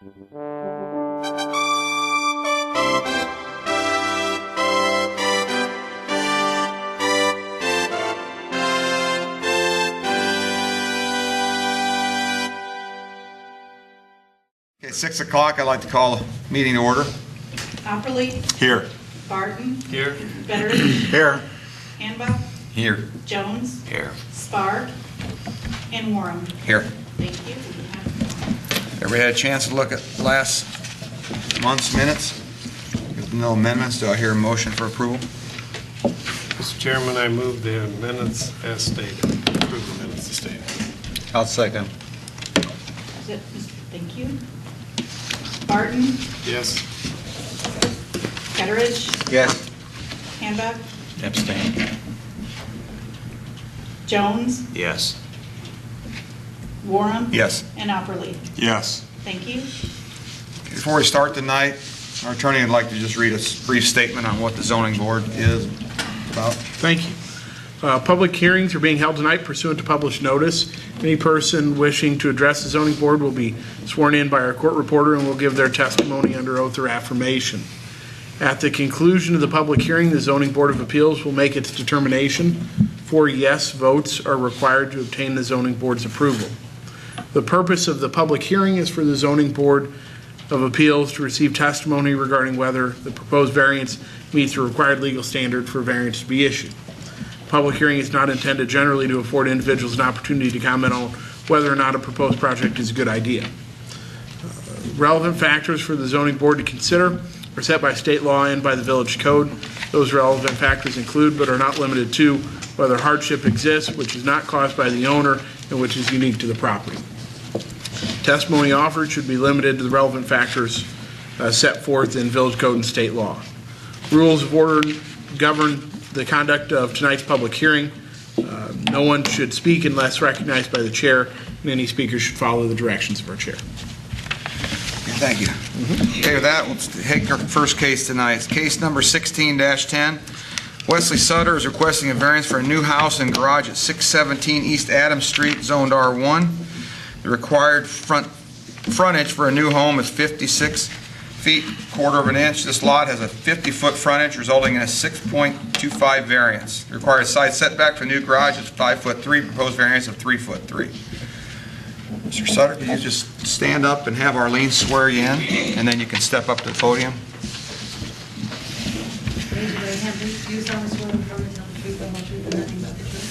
Okay, 6 o'clock, I'd like to call the meeting to order. Opperly. Here. Barton. Here. Betteridge. Here. Hanbach. Here. Jones. Here. Spar. And Warren. Here. Thank you. Everybody had a chance to look at last month's minutes? With no amendments, do I hear a motion for approval? Mr. Chairman, I move the minutes as stated. Approve the minutes as stated. I'll second. Is it, thank you. Barton. Yes. Betteridge. Yes. Hanbach. Abstain. Jones. Yes. Warren. Yes. And Opperly. Yes. Thank you. Before we start tonight, our attorney would like to just read a brief statement on what the zoning board is about. Thank you. Public hearings are being held tonight pursuant to published notice. Any person wishing to address the zoning board will be sworn in by our court reporter and will give their testimony under oath or affirmation. At the conclusion of the public hearing, the Zoning Board of Appeals will make its determination. 4 yes votes are required to obtain the zoning board's approval. The purpose of the public hearing is for the Zoning Board of Appeals to receive testimony regarding whether the proposed variance meets the required legal standard for variance to be issued. Public hearing is not intended generally to afford individuals an opportunity to comment on whether or not a proposed project is a good idea. Relevant factors for the zoning board to consider are set by state law and by the village code. Those relevant factors include, but are not limited to, whether hardship exists, which is not caused by the owner and which is unique to the property. Testimony offered should be limited to the relevant factors set forth in village code and state law. Rules of order govern the conduct of tonight's public hearing. No one should speak unless recognized by the chair, and any speaker should follow the directions of our chair. Thank you. Okay, with that, let's take our first case tonight. It's case number 16-10. Wesley Sutter is requesting a variance for a new house and garage at 617 East Adams Street, zoned R1. The required frontage for a new home is 56 feet, quarter of an inch. This lot has a 50-foot frontage, resulting in a 6.25 variance. The required side setback for the new garage is 5'3", proposed variance of 3'3". Mr. Sutter, can you just stand up and have Arlene swear you in, and then you can step up to the podium. Raise your right hand, please. Do you solemnly swear to tell the truth, the whole truth, and nothing but the truth?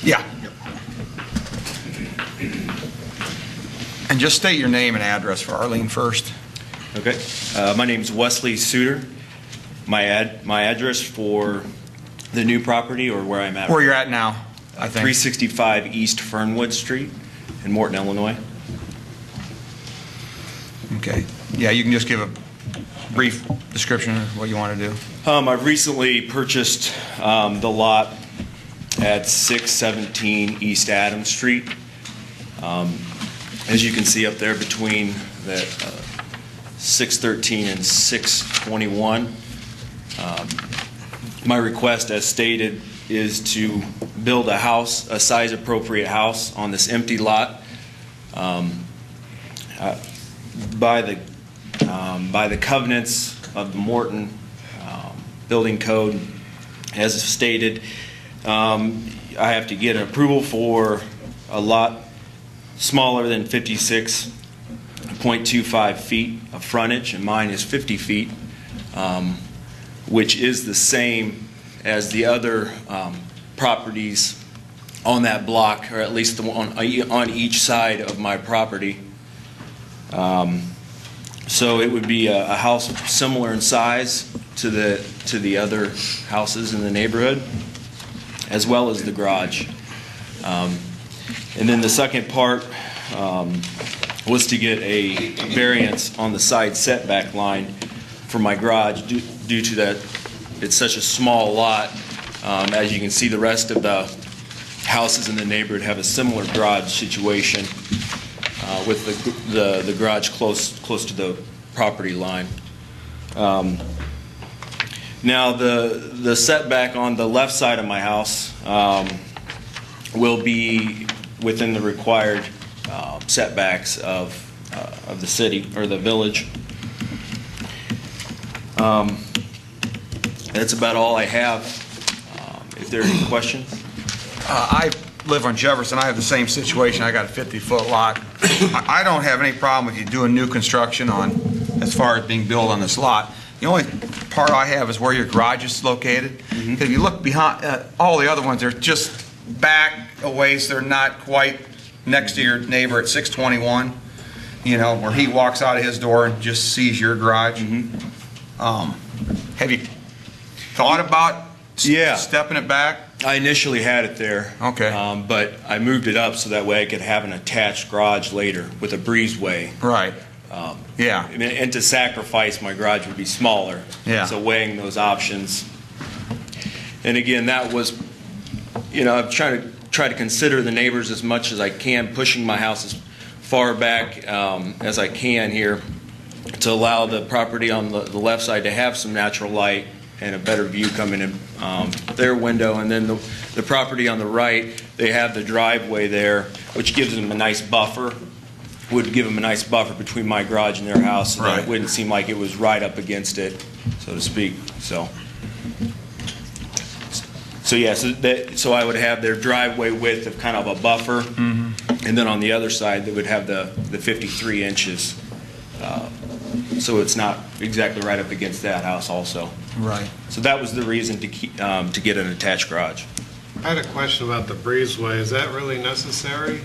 Yeah. And just state your name and address for Arlene first. Okay. My name's Wesley Suter. My address for the new property, or where I'm at? Where you're at now, I think. 365 East Fernwood Street in Morton, Illinois. Okay. Yeah, you can just give a brief description of what you want to do. I've recently purchased the lot at 617 East Adams Street. As you can see up there between that 613 and 621, my request, as stated, is to build a house, a size-appropriate house on this empty lot. By the covenants of the Morton building code, as stated, I have to get an approval for a lot smaller than 56.25 feet of frontage, and mine is 50 feet, which is the same as the other properties on that block, or at least the one on each side of my property. So it would be a house similar in size to the other houses in the neighborhood, as well as the garage. And then the second part was to get a variance on the side setback line for my garage due to that it's such a small lot. As you can see, the rest of the houses in the neighborhood have a similar garage situation with the garage close to the property line. Now the setback on the left side of my house will be within the required setbacks of the city or the village. That's about all I have. If there are any questions? I live on Jefferson. I have the same situation. I got a 50-foot lot. I don't have any problem with you doing new construction on, as far as being built on this lot. The only part I have is where your garage is located. If you look behind, all the other ones, they're just back a ways. They're not quite next to your neighbor at 621, you know, where he walks out of his door and just sees your garage. Have you thought about stepping it back? I initially had it there. Okay. But I moved it up so that way I could have an attached garage later with a breezeway. Right. Yeah. And to sacrifice, my garage would be smaller. Yeah. So weighing those options. And again, that was, you know, I'm trying to consider the neighbors as much as I can, pushing my house as far back as I can here to allow the property on the left side to have some natural light and a better view coming in their window. And then the property on the right, they have the driveway there, which gives them a nice buffer, would give them a nice buffer between my garage and their house, so that it wouldn't seem like it was right up against it, so to speak. So yeah, so I would have their driveway width of kind of a buffer, and then on the other side, they would have the 53 inches. So it's not exactly right up against that house also. Right. So that was the reason to get an attached garage. I had a question about the breezeway. Is that really necessary?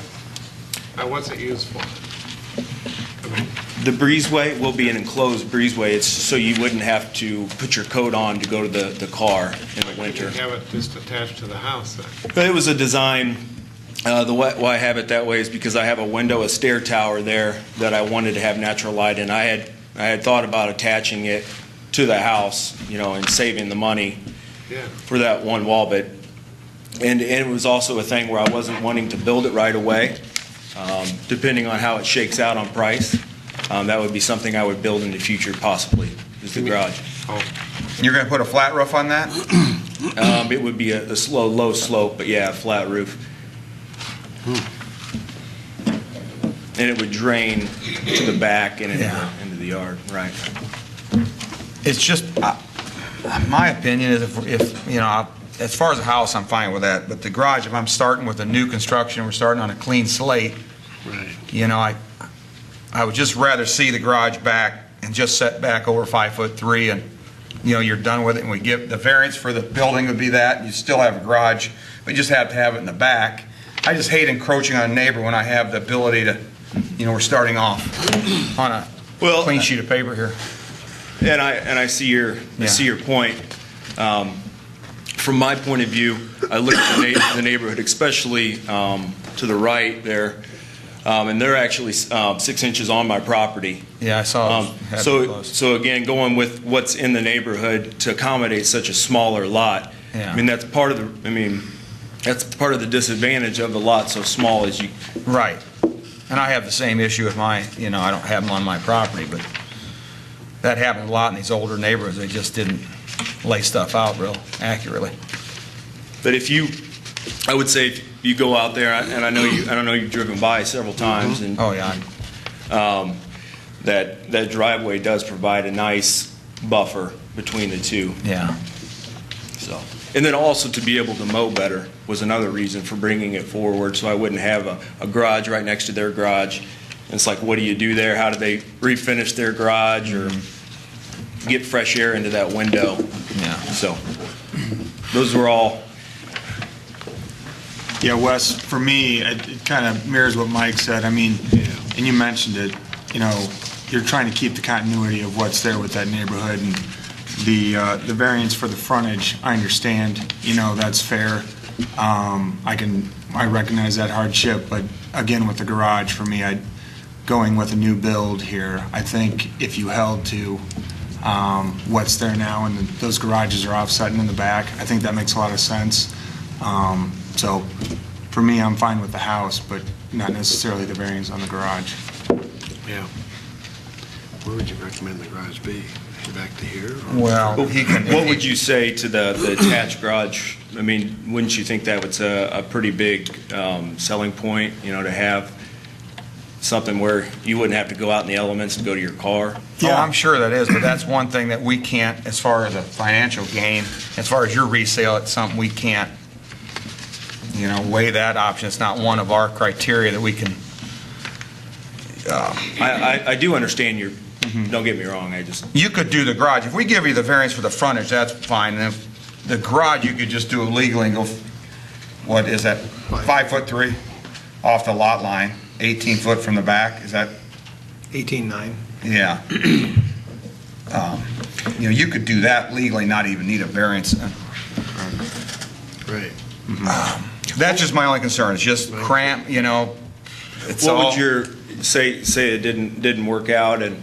What's it used for? The breezeway will be an enclosed breezeway. It's so you wouldn't have to put your coat on to go to the car in the winter. You have it just attached to the house then? It was a design. Why I have it that way is because I have a stair tower there that I wanted to have natural light in. I had thought about attaching it to the house, you know, and saving the money for that one wall, but and it was also a thing where I wasn't wanting to build it right away. Depending on how it shakes out on price, that would be something I would build in the future, possibly, is the garage. You're going to put a flat roof on that? It would be a low slope, but yeah, a flat roof. And it would drain to the back and into the yard, right? It's just, my opinion is if you know, as far as a house, I'm fine with that. But the garage, if I'm starting with a new construction, we're starting on a clean slate, you know, I would just rather see the garage back and just set back over 5'3", and, you know, you're done with it, and we give the variance for the building would be that, and you still have a garage, but you just have to have it in the back. I just hate encroaching on a neighbor when I have the ability to, you know, we're starting off on a clean sheet of paper here. And I see your point. From my point of view, I look at the neighborhood, especially to the right there, and they're actually 6 inches on my property. Yeah, I saw. So again, going with what's in the neighborhood to accommodate such a smaller lot. Yeah. I mean that's part of the disadvantage of the lot so small as you. Right. And I have the same issue with my, you know, I don't have them on my property, but that happens a lot in these older neighborhoods. They just didn't lay stuff out real accurately. But I would say if you go out there, and I know you've driven by several times, and Oh, yeah. that driveway does provide a nice buffer between the two. Yeah. So, and then also to be able to mow better was another reason for bringing it forward, so I wouldn't have a garage right next to their garage. And it's like, what do you do there? How do they refinish their garage or get fresh air into that window? Yeah. So, those were all. Yeah, Wes, for me, it kind of mirrors what Mike said. I mean, and you mentioned it, you know, you're trying to keep the continuity of what's there with that neighborhood, and the variance for the frontage, I understand, you know, that's fair. I recognize that hardship, but again, with the garage, for me, going with a new build here, I think if you held to what's there now, and those garages are offsetting in the back, I think that makes a lot of sense. So for me, I'm fine with the house, but not necessarily the variance on the garage. Yeah. Where would you recommend the garage be? Back to here? or- Well, he can. What would you say to the attached garage? I mean, wouldn't you think that was a pretty big selling point, to have something where you wouldn't have to go out in the elements to go to your car? Yeah, I'm sure that is, but that's one thing that we can't, as far as a financial gain, as far as your resale, it's something we can't, weigh that option. It's not one of our criteria that we can. I do understand your, don't get me wrong, I just, You could do the garage. If we give you the variance for the frontage, that's fine. And if the garage, you could just do it legally and go, what is that, 5'3" off the lot line, 18 foot from the back, is that? 18.9. Yeah. You could do that legally, not even need a variance. Right. That's just my only concern, it's just cramp, it's all. what would your, say it didn't work out, and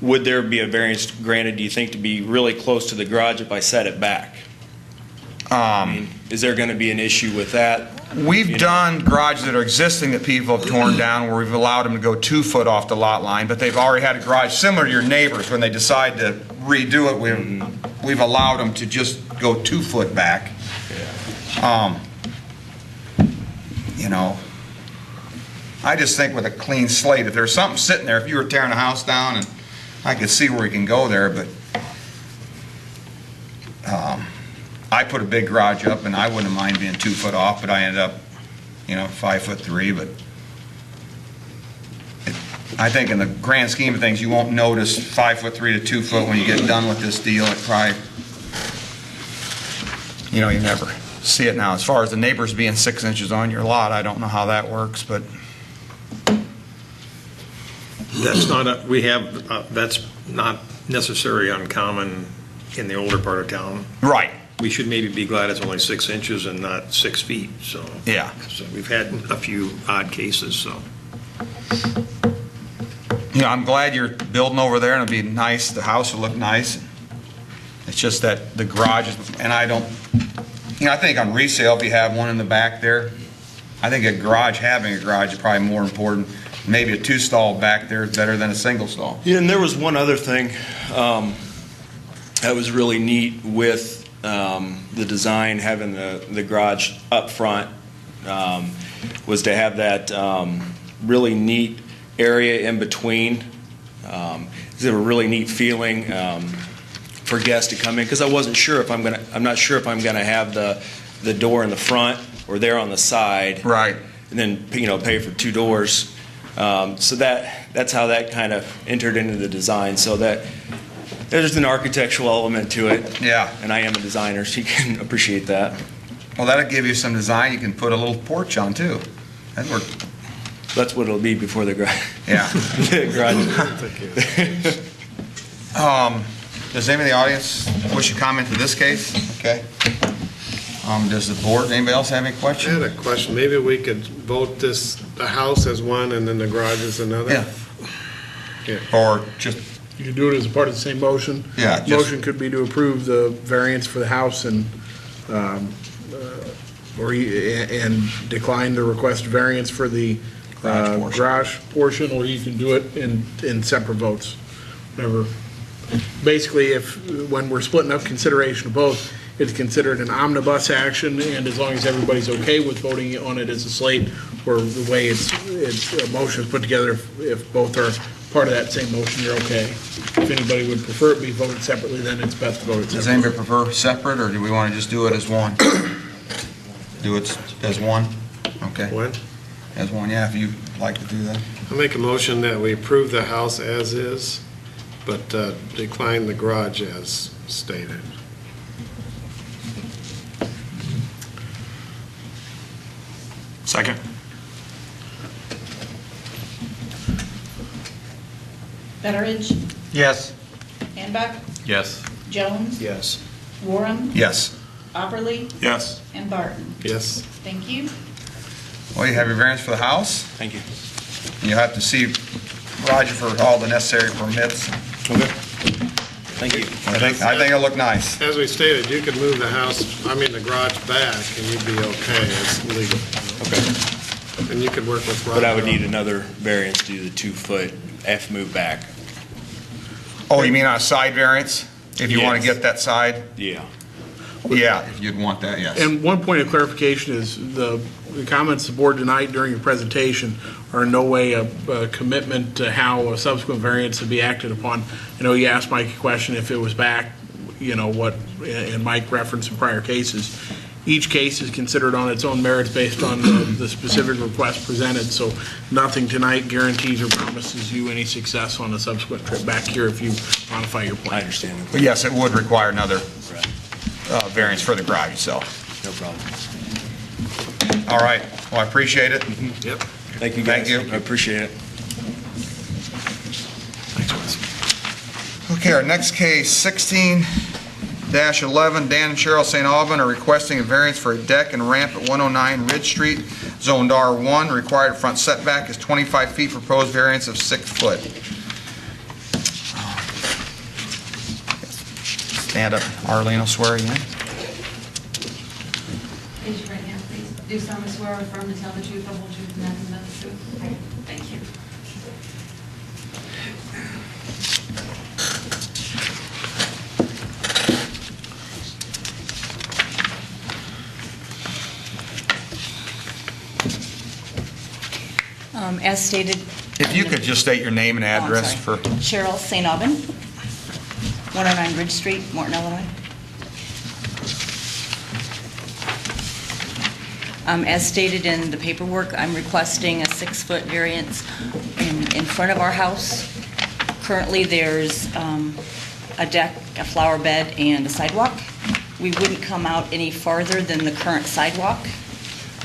would there be a variance granted, do you think, to be really close to the garage if I set it back? I mean, is there going to be an issue with that? We've done garages that are existing that people have torn down where we've allowed them to go 2 foot off the lot line, but they've already had a garage similar to your neighbors. When they decide to redo it, we've allowed them to just go 2 foot back. I just think with a clean slate, if there's something sitting there, if you were tearing a house down, and I could see where we can go there, but I put a big garage up, and I wouldn't mind being 2 foot off, but I ended up, 5'3", but I think in the grand scheme of things, you won't notice 5'3" to 2 foot when you get done with this deal. It probably, you never see it now. As far as the neighbors being 6 inches on your lot, I don't know how that works, but That's not, that's not necessarily uncommon in the older part of town. right, We should maybe be glad it's only 6 inches and not 6 feet, so. yeah. So we've had a few odd cases, so. I'm glad you're building over there, and it'll be nice. The house will look nice. It's just that the garage is, and I don't, I think on resale, if you have one in the back there, I think having a garage is probably more important. Maybe a 2-stall back there is better than a single stall. Yeah, and there was one other thing that was really neat with the design, having the garage up front, was to have that really neat area in between. It's a really neat feeling for guests to come in, because I wasn't sure if I'm not sure if I'm gonna have the door in the front or there on the side. Right. And then pay for 2 doors. So that's how that kind of entered into the design. So that there's an architectural element to it. Yeah. And I am a designer, so you can appreciate that. Well, that'll give you some design. You can put a little porch on too. That'd work. That's what it'll be before the garage. Yeah. The garage. Does anybody in the audience wish to comment to this case? Okay. Does the board, anybody else have any I questions? had a question. Maybe we could vote the house as one and then the garage as another? Yeah. Or just, You could do it as a part of the same motion. Yeah, just- Motion could be to approve the variance for the house and decline the request variance for the Garage portion. garage portion, or you can do it in separate votes, whatever. Basically, when we're splitting up consideration of both, it's considered an omnibus action, and as long as everybody's okay with voting on it as a slate, or the way it's motion is put together, if both are part of that same motion, you're okay. If anybody would prefer it be voted separately, then it's best to vote it does separately. anybody prefer separate, or do we want to just do it as one? Do it as one? Okay. When? As one, yeah, if you'd like to do that. I'll make a motion that we approve the house as is, but decline the garage as stated. Second. Betteridge, Yes. Hanbuck, Yes. Jones, Yes. Warren, Yes. Opperly, Yes. and Barton. Yes. Thank you. Well, you have your variance for the house. Thank you. You'll have to see Roger for all the necessary permits. Okay. Thank you. I think it'll look nice. As we stated, you could move the garage back and you'd be okay. It's legal. Okay. And you could work with Roger. But I would need another variance to do the 2-foot F move back. Oh, you mean on a side variance? If you want to Yes. get that side? Yeah. Yeah, if you'd want that, yes. And one point of clarification is the comments the board denied during your presentation are in no way a commitment to how a subsequent variance would be acted upon. I know you asked Mike a question if it was back, what, and Mike referenced in prior cases. Each case is considered on its own merits based on the specific request presented, so nothing tonight guarantees or promises you any success on a subsequent trip back here if you modify your I plan. understand. But yes, it would require another Right. variance for the garage itself. No problem. All right, well, I appreciate it. Yep. Thank you, Thank guys. you. I appreciate it. Okay, our next case, 16-11, Dan and Cheryl St. Alban are requesting a variance for a deck and ramp at 109 Ridge Street, zoned R1. Required front setback is 25 feet, proposed variance of 6 foot. Stand up, Arlene will swear you in. Raise your right hand, please. Do solemnly swear or affirm to tell the truth, the whole truth, and nothing but the truth. Thank you. As stated. If you could just state your name and address for... Cheryl St. Alban, 109 Ridge Street, Morton, Illinois. As stated in the paperwork, I'm requesting a 6-foot variance in front of our house. Currently, there's a deck, a flower bed, and a sidewalk. We wouldn't come out any farther than the current sidewalk,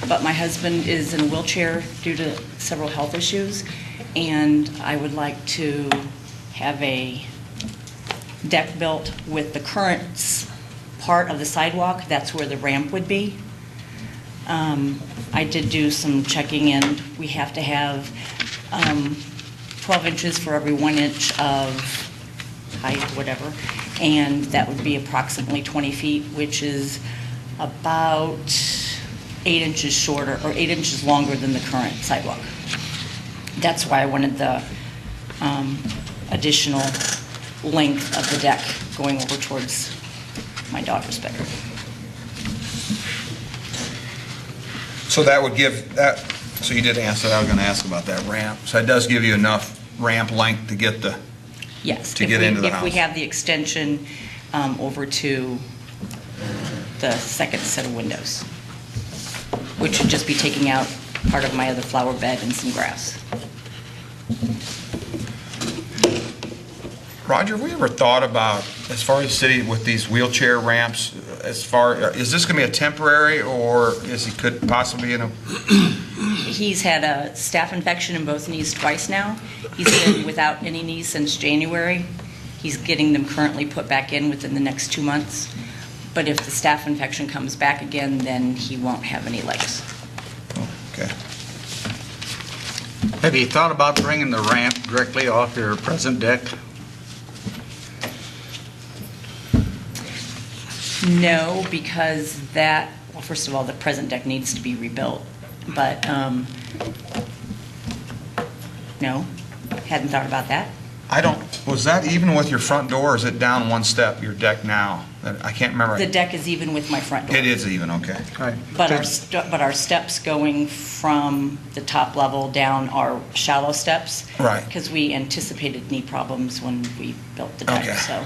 but my husband is in a wheelchair due to several health issues, and I would like to have a deck built with the current part of the sidewalk. That's where the ramp would be. I did do some checking, and we have to have 12 inches for every 1 inch of height, whatever, and that would be approximately 20 feet, which is about 8 inches shorter, or 8 inches longer than the current sidewalk. That's why I wanted the additional length of the deck going over towards my daughter's bedroom. So that would give that, so you did answer that, I was going to ask about that ramp. So it does give you enough ramp length to get the, Yes. To get into the If we house. have the extension over to the second set of windows, which would just be taking out part of my other flower bed and some grass. Roger, have we ever thought about, as far as the city with these wheelchair ramps, is this going to be a temporary, or is he could possibly, He's had a staph infection in both knees twice now. He's been without any knees since January. He's getting them currently put back in within the next 2 months. But if the staph infection comes back again, then he won't have any legs. okay. Have you thought about bringing the ramp directly off your present deck? No, because that, well, first of all, the present deck needs to be rebuilt. But, no, hadn't thought about that. Was that even with your front door, or is it down one step, your deck now? I can't remember. The deck is even with my front door. It is even, okay. Right. But our steps going from the top level down are shallow steps. Right. Because we anticipated knee problems when we built the deck, Okay. so.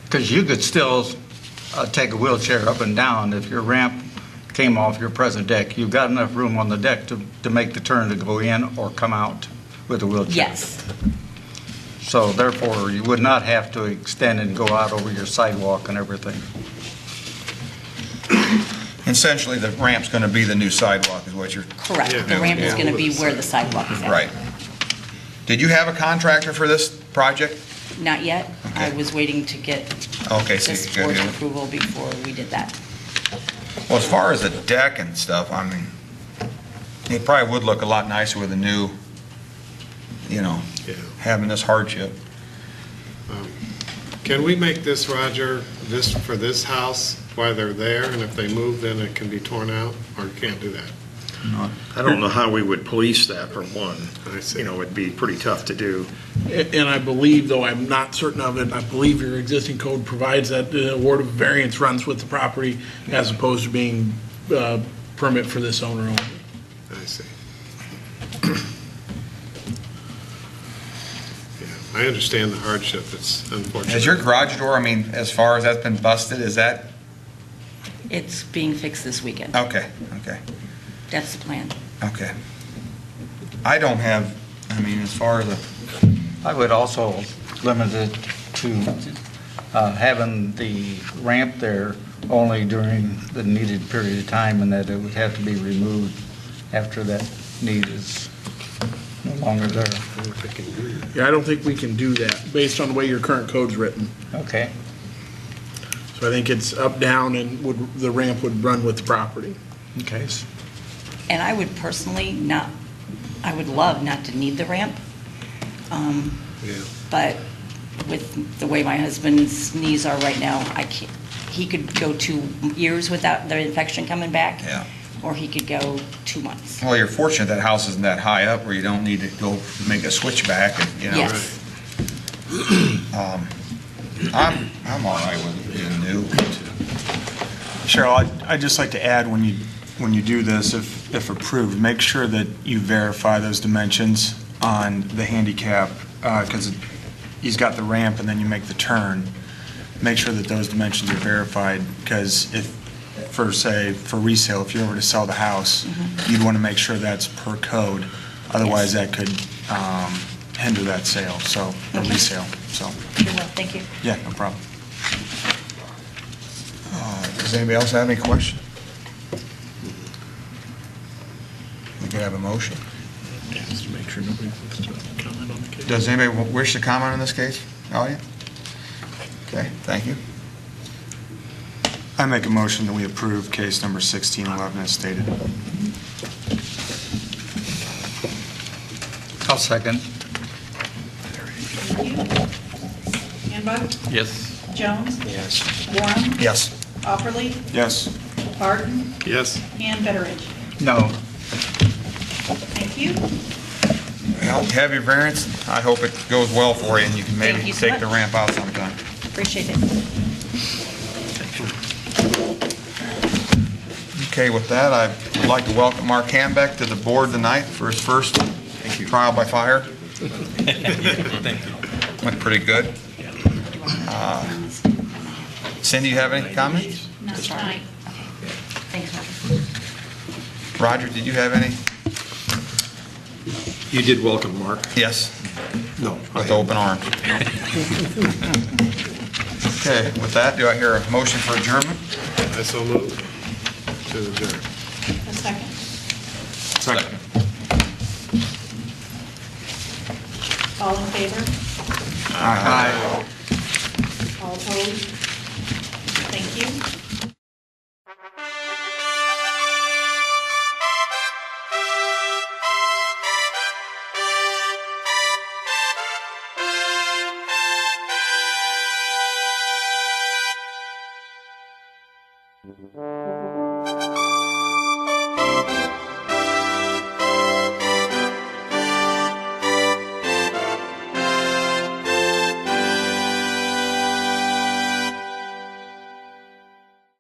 Because you could still take a wheelchair up and down if your ramp came off your present deck. You've got enough room on the deck to make the turn to go in or come out with a wheelchair. Yes, So therefore, you would not have to extend and go out over your sidewalk and everything. Essentially, the ramp's going to be the new sidewalk, is what you're... correct. Yeah. The ramp is Yeah. going to be where the sidewalk is at. Right. Did you have a contractor for this project? Not yet. I Okay. was waiting to get Okay, so this you board's got it. approval before we did that. Well, as far as the deck and stuff, I mean, it probably would look a lot nicer with a new, Yeah. having this hardship. Can we make this, Roger, this for this house while they're there, and if they move, then it can be torn out, or you can't do that? I don't know how we would police that, for one. I see. You know, it'd be pretty tough to do. And I believe, though I'm not certain of it, I believe your existing code provides that the award of variance runs with the property as opposed to being permit for this owner only. I see. Yeah, I understand the hardship. It's unfortunate. Has your garage door, I mean, as far as that's been busted, is that, It's being fixed this weekend. okay, That's the plan. okay. I don't have, I mean, as far as I would also limit it to having the ramp there only during the needed period of time, and that it would have to be removed after that need is no longer there. Yeah, I don't think we can do that based on the way your current code's written. Okay. So I think it's up, down, and the ramp would run with the property. Okay. And I would personally not, I would love not to need the ramp. Yeah. But with the way my husband's knees are right now, I can't, he could go 2 years without the infection coming back. Yeah. Or he could go 2 months. well, you're fortunate that house isn't that high up where you don't need to go make a switchback and, you know. Yes. I'm all right with it being new. Cheryl, I'd just like to add, when you do this, if approved, make sure that you verify those dimensions on the handicap, because he's got the ramp and then you make the turn. Make sure that those dimensions are verified, because if, for resale, if you were to sell the house, you'd want to make sure that's per code. Otherwise, that could hinder that sale, so, or resale, so. Sure will, thank you. Yeah, no problem. Does anybody else have any questions? We can have a motion. Just to make sure nobody wants to comment on the case. Does anybody wish to comment on this case? Oh, yeah? Okay, thank you. I make a motion that we approve case number 1611 as stated. I'll second. Thank you. Hanbuck? Yes. Jones? Yes. Warren? Yes. Opperly? Yes. Barton? Yes. And Betteridge. No. Thank you. Well, you have your variance. I hope it goes well for you, and you can maybe Thank you so take the much. ramp out sometime. Appreciate it. Okay, with that, I would like to welcome Mark Hambeck to the board tonight for his first trial by fire. Thank you. Went pretty good. Cindy, you have any comments? Not tonight. Thanks, Mark. Roger, did you have any? You did welcome, Mark. Yes, No. with open arms. Okay, with that, do I hear a motion for adjournment? I so move to adjourn. A second. Second. All in favor? Aye. All opposed? Thank you. Thank you.